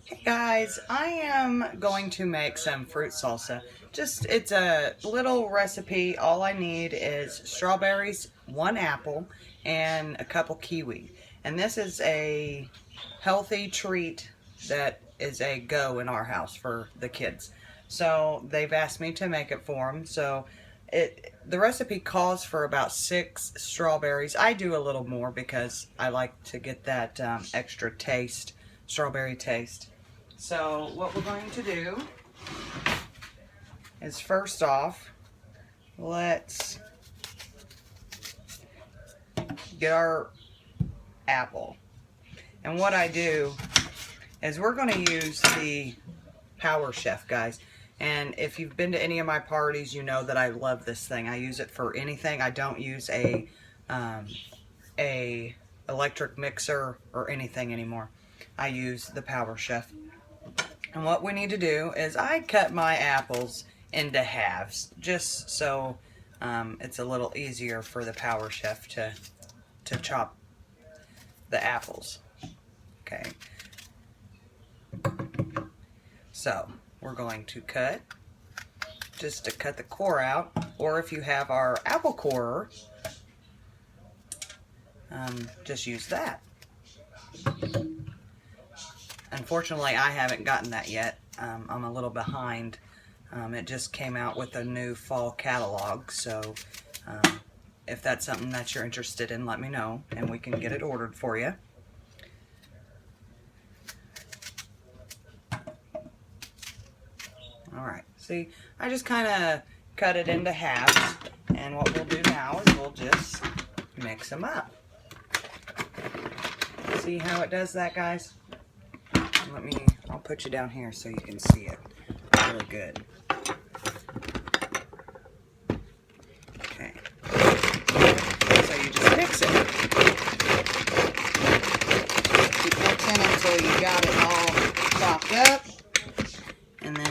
Hey guys, I am going to make some fruit salsa. It's a little recipe. All I need is strawberries, one apple, and a couple kiwi. And this is a healthy treat that is a go in our house for the kids. So they've asked me to make it for them. The recipe calls for about 6 strawberries. I do a little more because I like to get that extra taste, strawberry taste. So what we're going to do is first off, let's get our apple. And what I do is we're going to use the Power Chef, guys. And if you've been to any of my parties, you know that I love this thing. I use it for anything. I don't use a electric mixer or anything anymore. I use the Power Chef. And what we need to do is I cut my apples into halves, just so it's a little easier for the Power Chef to chop the apples. Okay. So we're going to cut, just to cut the core out, or if you have our apple corer, just use that. Unfortunately, I haven't gotten that yet. I'm a little behind. It just came out with a new fall catalog, so if that's something that you're interested in, let me know, and we can get it ordered for you. Alright, see, I just kind of cut it into halves, and what we'll do now is we'll just mix them up. See how it does that, guys? I'll put you down here so you can see it really good. Okay. So you just mix it. Keep mixing until you got it all chopped up. And then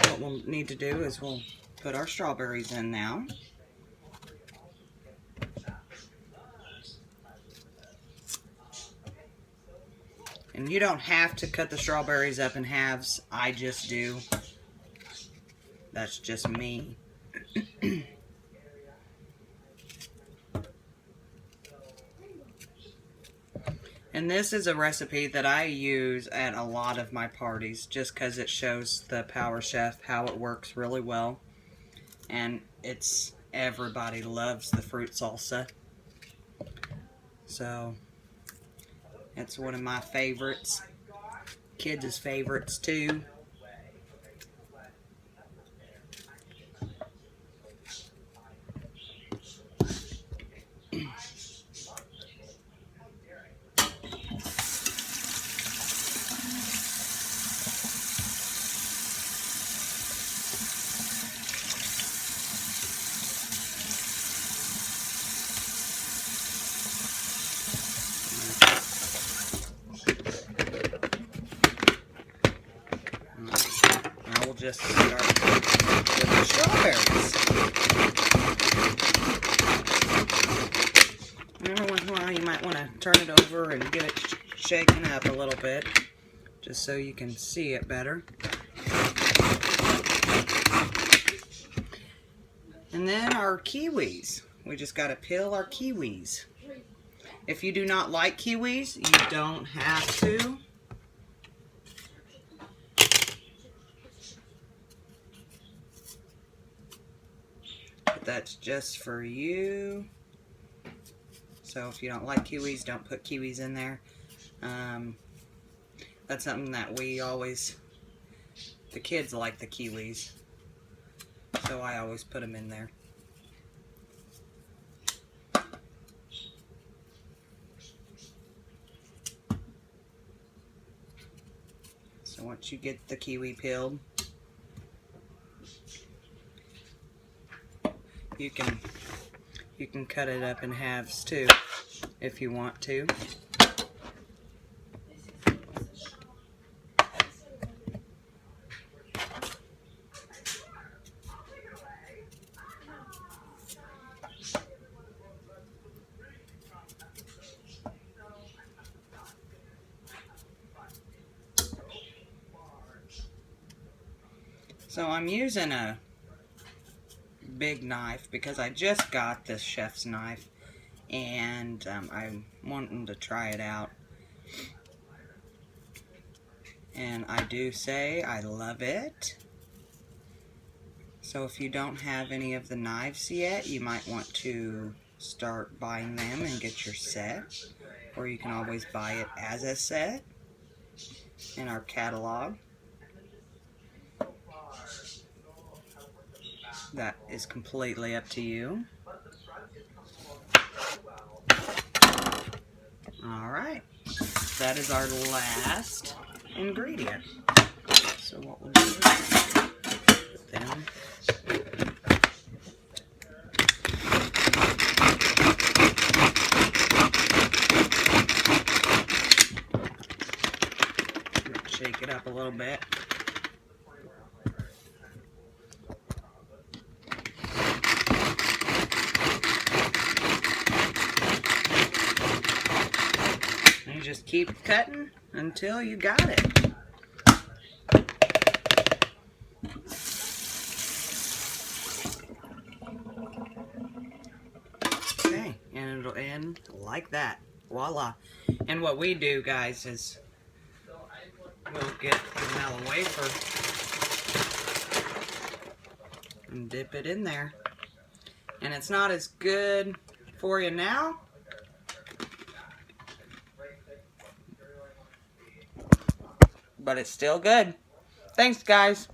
what we'll need to do is we'll put our strawberries in now. And you don't have to cut the strawberries up in halves. I just do. That's just me. And this is a recipe that I use at a lot of my parties just because it shows the Power Chef how it works really well. And everybody loves the fruit salsa. So it's one of my favorites. Kids' favorites too. Now we'll just start with the strawberries. Every once in a while you might want to turn it over and get it shaken up a little bit, just so you can see it better. And then our kiwis. We just got to peel our kiwis. If you do not like kiwis, you don't have to. But that's just for you. So if you don't like kiwis, don't put kiwis in there. That's something that the kids like the kiwis. So I always put them in there. So once you get the kiwi peeled, you can cut it up in halves too, if you want to. So I'm using a big knife because I just got this chef's knife, and I'm wanting to try it out. And I do say I love it. So if you don't have any of the knives yet, you might want to start buying them and get your set. Or you can always buy it as a set in our catalog. That is completely up to you. Alright, that is our last ingredient. So what we'll do is put them shake it up a little bit. And you just keep cutting until you got it. Okay, and it'll end like that. Voila. And what we do, guys, is we'll get the vanilla wafer and dip it in there. And it's not as good for you now, but it's still good. Thanks, guys.